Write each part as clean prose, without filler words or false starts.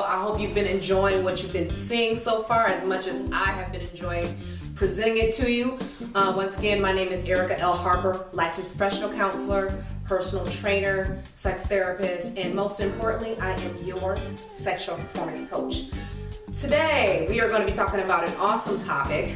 well. I hope you've been enjoying what you've been seeing so far as much as I have been enjoying presenting it to you. Once again, my name is Erica L. Harper, licensed professional counselor, personal trainer, sex therapist, and most importantly, I am your sexual performance coach. Today, we are going to be talking about an awesome topic,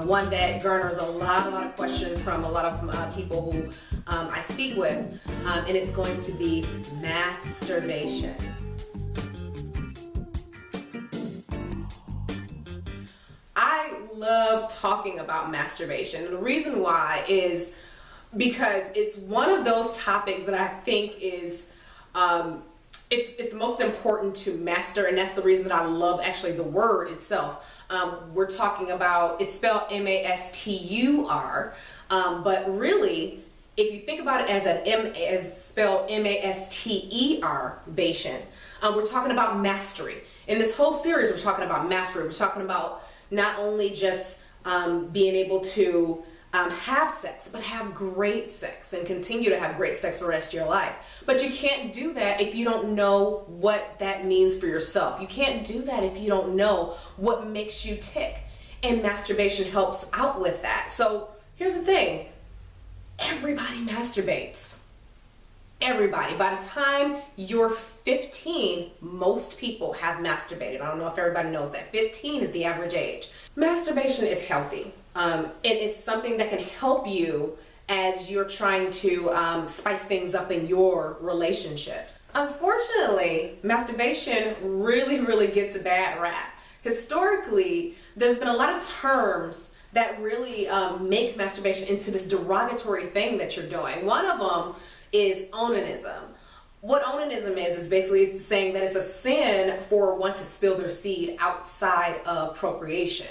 one that garners a lot of questions from a lot of people who I speak with, and it's going to be masturbation. I love talking about masturbation, and the reason why is because it's one of those topics that I think is it's the most important to master, and that's the reason that I love actually the word itself. We're talking about, it's spelled M-A-S-T-U-R, but really, if you think about it as spelled M-A-S-T-E-R, Bation, we're talking about mastery. In this whole series, we're talking about mastery. We're talking about not only just being able to have sex, but have great sex and continue to have great sex for the rest of your life. But you can't do that if you don't know what that means for yourself. You can't do that if you don't know what makes you tick. And masturbation helps out with that. So here's the thing. Everybody masturbates. Everybody. By the time you're 15, most people have masturbated. I don't know if everybody knows that. 15 is the average age. Masturbation is healthy. It is something that can help you as you're trying to spice things up in your relationship. Unfortunately, masturbation really gets a bad rap. Historically, there's been a lot of terms that really make masturbation into this derogatory thing that you're doing. One of them is onanism. What onanism is basically saying that it's a sin for one to spill their seed outside of procreation.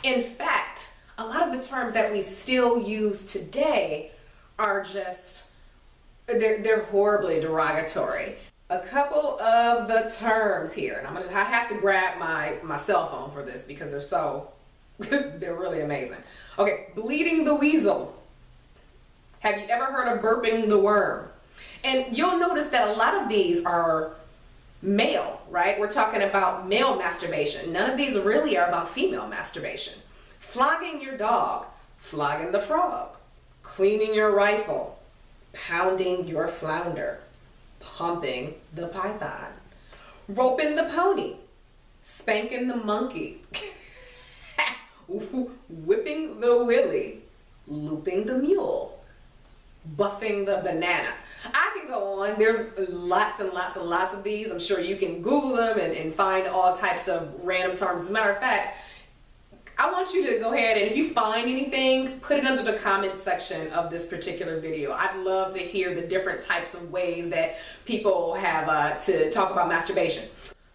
In fact, a lot of the terms that we still use today are just, they're horribly derogatory. A couple of the terms here, and I have to grab my cell phone for this because they're really amazing. Okay, bleeding the weasel. Have you ever heard of burping the worm? And you'll notice that a lot of these are male, right? We're talking about male masturbation. None of these really are about female masturbation. Flogging your dog, flogging the frog, cleaning your rifle, pounding your flounder, pumping the python, roping the pony, spanking the monkey, whipping the willy, looping the mule, buffing the banana. I can go on. There's lots and lots of these. I'm sure you can Google them and find all types of random terms. As a matter of fact, I want you to go ahead and if you find anything, put it under the comment section of this particular video. I'd love to hear the different types of ways that people have to talk about masturbation.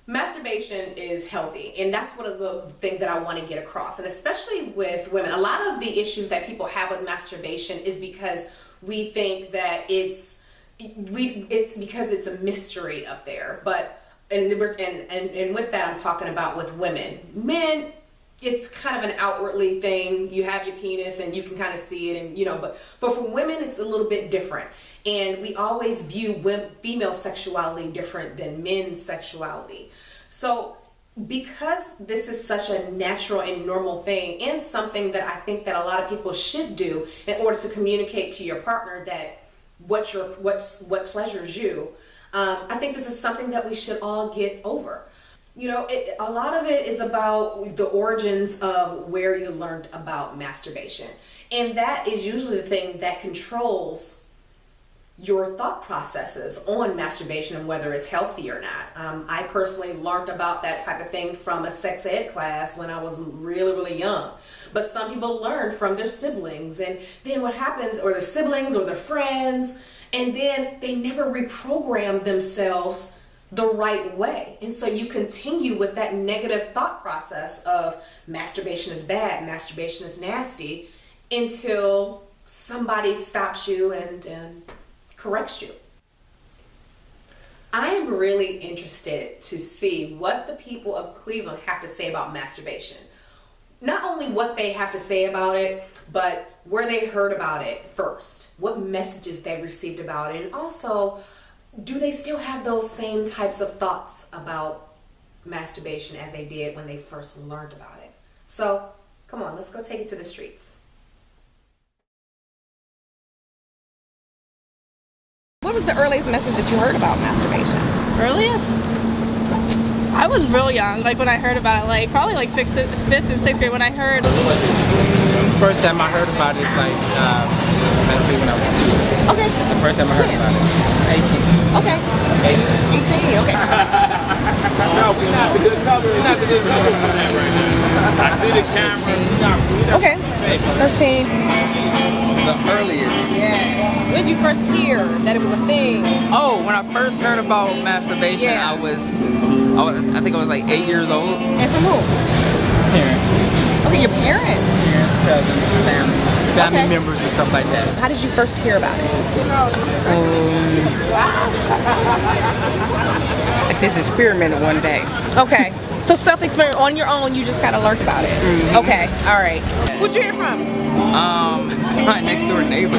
Masturbation is healthy, and that's one of the things that I want to get across, and especially with women. A lot of the issues that people have with masturbation is because we think that it's because it's a mystery up there. But and with that, I'm talking about with women. Men, it's kind of an outwardly thing. You have your penis and you can kind of see it, and but for women it's a little bit different, and we always view female sexuality different than men's sexuality. So because this is such a natural and normal thing, and something that I think that a lot of people should do in order to communicate to your partner that what pleasures you, I think this is something that we should all get over. A lot of it is about the origins of where you learned about masturbation. And that is usually the thing that controls your thought processes on masturbation and whether it's healthy or not. I personally learned about that type of thing from a sex ed class when I was really young. But some people learn from their siblings, and then what happens, or their siblings or their friends, and then they never reprogram themselves the right way. And so you continue with that negative thought process of masturbation is bad, masturbation is nasty, until somebody stops you and corrects you. I am really interested to see what the people of Cleveland have to say about masturbation. Not only what they have to say about it, but where they heard about it first, what messages they received about it, and also, do they still have those same types of thoughts about masturbation as they did when they first learned about it. So come on, let's go take it to the streets. What was the earliest message that you heard about masturbation? Earliest? I was real young, like when I heard about it, like probably like fifth and sixth grade when I heard. First time I heard about it is like, basically when I was a kid. Okay. The first time I heard about it. 18. Okay. 18, okay. No, we're not the good cover. We're not the good cover for that right now. I see the camera. Okay. 13. The earliest. Yes. When did you first hear that it was a thing? Oh, when I first heard about masturbation, Yeah. I think I was like 8 years old. And from who? Parents. Okay, your parents. Parents, cousins, family Okay. members and stuff like that. How did you first hear about it? I just experimented one day. Okay. So self-experiment on your own, you just kind of learned about it. Mm-hmm. Okay. All right. Who'd you hear from? My next door neighbor.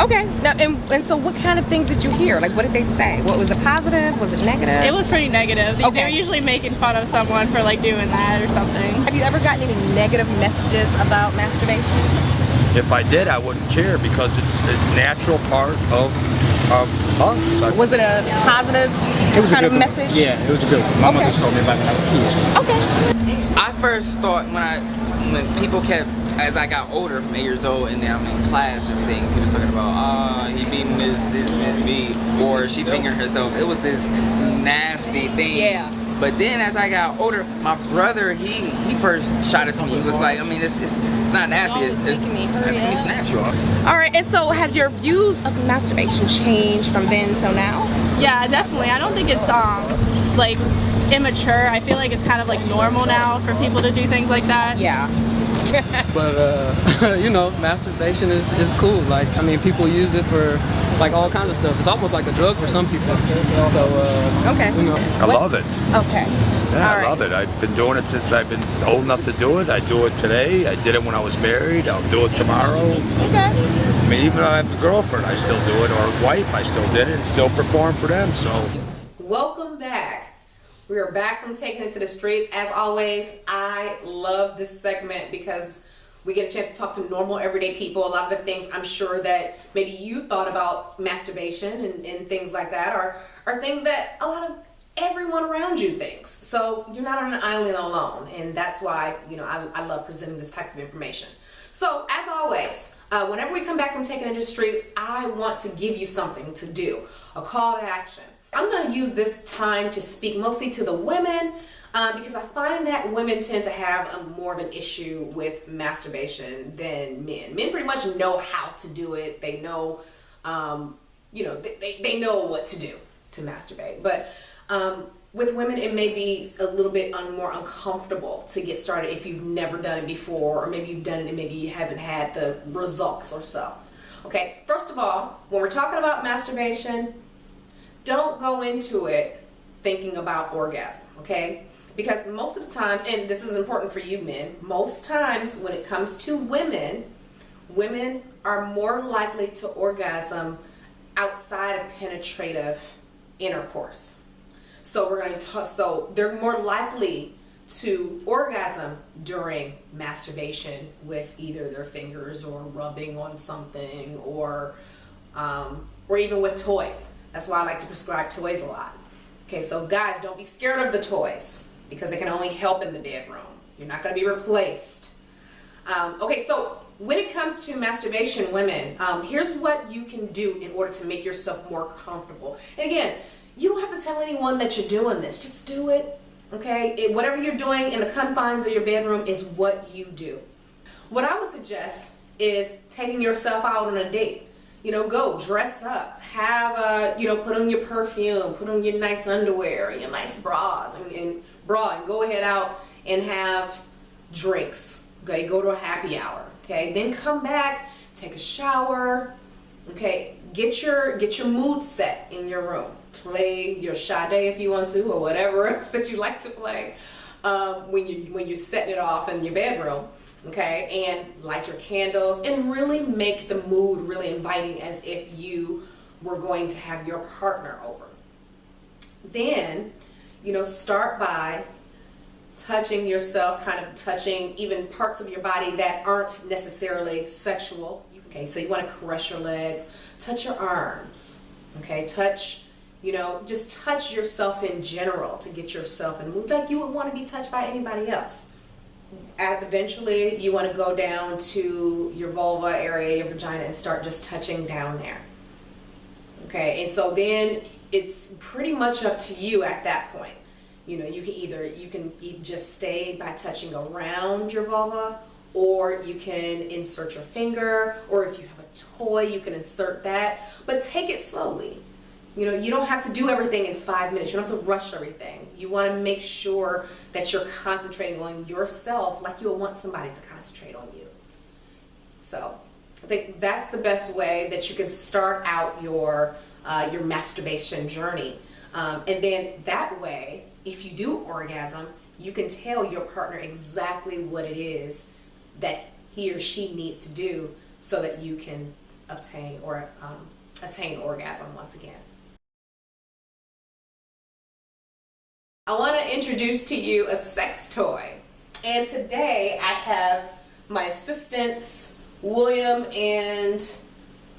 Okay. Now, and so what kind of things did you hear? Like, what did they say? What was it, positive? Was it negative? It was pretty negative. Okay. They're usually making fun of someone for like doing that or something. Have you ever gotten any negative messages about masturbation? If I did, I wouldn't care because it's a natural part of us. Was it a positive kind of message? Yeah, it was a good one. My mother told me about it when I was a kid. Okay. I first thought when people kept, as I got older, from 8 years old, and then I'm in class and everything, people was talking about, he beating his me, or she fingered herself. It was this nasty thing. Yeah. But then as I got older, my brother, he first shot it to me. He was like, I mean, it's not nasty, it's natural. All right. And so have your views of masturbation changed from then till now? Yeah, definitely. I don't think it's like immature. I feel like it's kind of like normal now for people to do things like that. Yeah. But you know, masturbation is cool. Like, I mean, people use it for like all kinds of stuff. It's almost like a drug for some people. So Okay. you know. I love it. Okay. Yeah, All I right. love it. I've been doing it since I've been old enough to do it. I do it today. I did it when I was married. I'll do it tomorrow. Okay. I mean, even though I have a girlfriend, I still do it, or a wife, I still did it and still perform for them. So. Welcome back. We are back from Taking It to the Streets. As always, I love this segment because we get a chance to talk to normal, everyday people. A lot of the things I'm sure that maybe you thought about masturbation and things like that are things that a lot of everyone around you thinks. So you're not on an island alone, and that's why I love presenting this type of information. So as always, whenever we come back from Taking It to the Streets, I want to give you something to do, a call to action. I'm going to use this time to speak mostly to the women because I find that women tend to have more of an issue with masturbation than men. Men pretty much know how to do it. They know, they know what to do to masturbate. But with women, it may be a little bit more uncomfortable to get started if you've never done it before, or maybe you've done it and maybe you haven't had the results or so. Okay, first of all, when we're talking about masturbation, don't go into it thinking about orgasm, okay? Because most of the times, and this is important for you men, most times when it comes to women, women are more likely to orgasm outside of penetrative intercourse. So so they're more likely to orgasm during masturbation with either their fingers or rubbing on something or even with toys. That's why I like to prescribe toys a lot. Okay, so guys, don't be scared of the toys because they can only help in the bedroom. You're not going to be replaced. Okay, so when it comes to masturbation, women, here's what you can do in order to make yourself more comfortable. And again, you don't have to tell anyone that you're doing this. Just do it, okay? Whatever you're doing in the confines of your bedroom is what you do. What I would suggest is taking yourself out on a date. Go dress up, have put on your perfume, put on your nice underwear, your nice bras, and go ahead out and have drinks. Okay, go to a happy hour. Okay, then come back, take a shower. Okay, get your mood set in your room. Play your Sade if you want to, or whatever else that you like to play when you're setting it off in your bedroom. Okay, and light your candles and really make the mood really inviting as if you were going to have your partner over. Then, start by touching yourself, kind of touching even parts of your body that aren't necessarily sexual. Okay, so you want to caress your legs, touch your arms, okay, touch, you know, just touch yourself in general to get yourself in the mood like you would want to be touched by anybody else. And eventually you want to go down to your vulva area, your vagina, and start just touching down there. Okay, and so then it's pretty much up to you at that point. You know, you can just stay by touching around your vulva, or you can insert your finger, or if you have a toy, you can insert that, but take it slowly. You know, you don't have to do everything in 5 minutes. You don't have to rush everything. You want to make sure that you're concentrating on yourself like you would want somebody to concentrate on you. So I think that's the best way that you can start out your masturbation journey. And then that way, if you do orgasm, you can tell your partner exactly what it is that he or she needs to do so that you can obtain or attain orgasm once again. I want to introduce to you a sex toy. And today I have my assistants, William and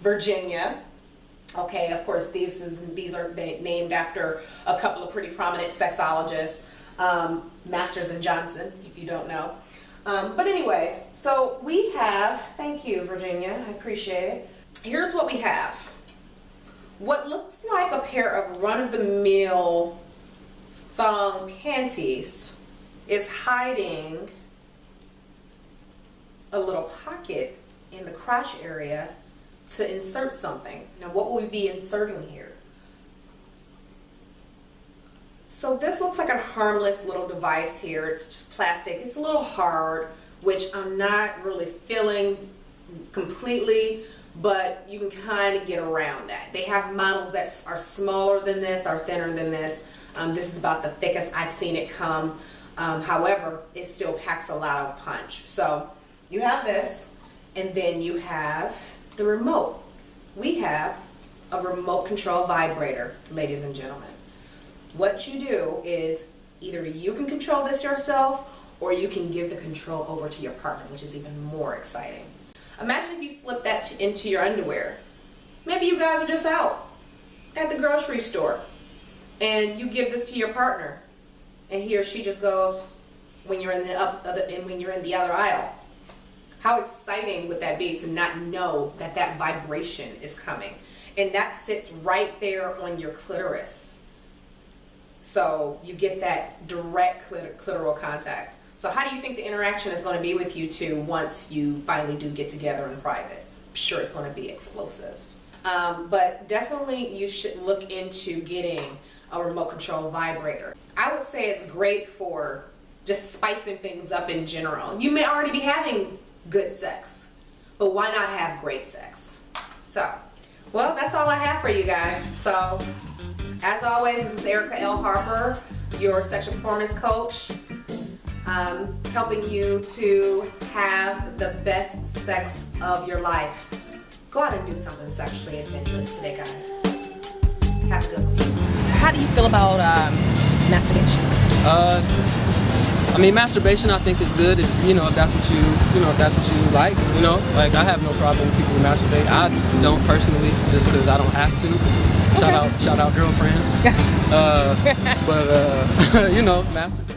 Virginia. Okay, of course, these are named after a couple of pretty prominent sexologists, Masters and Johnson, if you don't know. But anyways, so we have, thank you, Virginia, I appreciate it. Here's what we have. What looks like a pair of run-of-the-mill thong panties is hiding a little pocket in the crotch area to insert something. Now, what will we be inserting here? So this looks like a harmless little device here. It's just plastic. It's a little hard, which I'm not really feeling completely, but you can kind of get around that. They have models that are smaller than this, are thinner than this. This is about the thickest I've seen it come. However, it still packs a lot of punch. So you have this, and then you have the remote. We have a remote control vibrator, ladies and gentlemen. What you do is either you can control this yourself, or you can give the control over to your partner, which is even more exciting. Imagine if you slip that into your underwear. Maybe you guys are just out at the grocery store and you give this to your partner, and he or she just goes when you're in the other aisle. How exciting would that be to not know that that vibration is coming? And that sits right there on your clitoris. So you get that direct clitoral contact. So how do you think the interaction is going to be with you two once you finally do get together in private? I'm sure it's going to be explosive. But definitely you should look into getting a remote control vibrator. I would say it's great for just spicing things up in general. You may already be having good sex, but why not have great sex? So, well, that's all I have for you guys. So, as always, this is Erica L. Harper, your sexual performance coach, helping you to have the best sex of your life. Go out and do something sexually adventurous today, guys. Have a good one. How do you feel about masturbation? I mean, masturbation I think is good if if that's what you like. Like I have no problem with people who masturbate. I don't personally, just because I don't have to. Shout out girlfriends. But masturbate.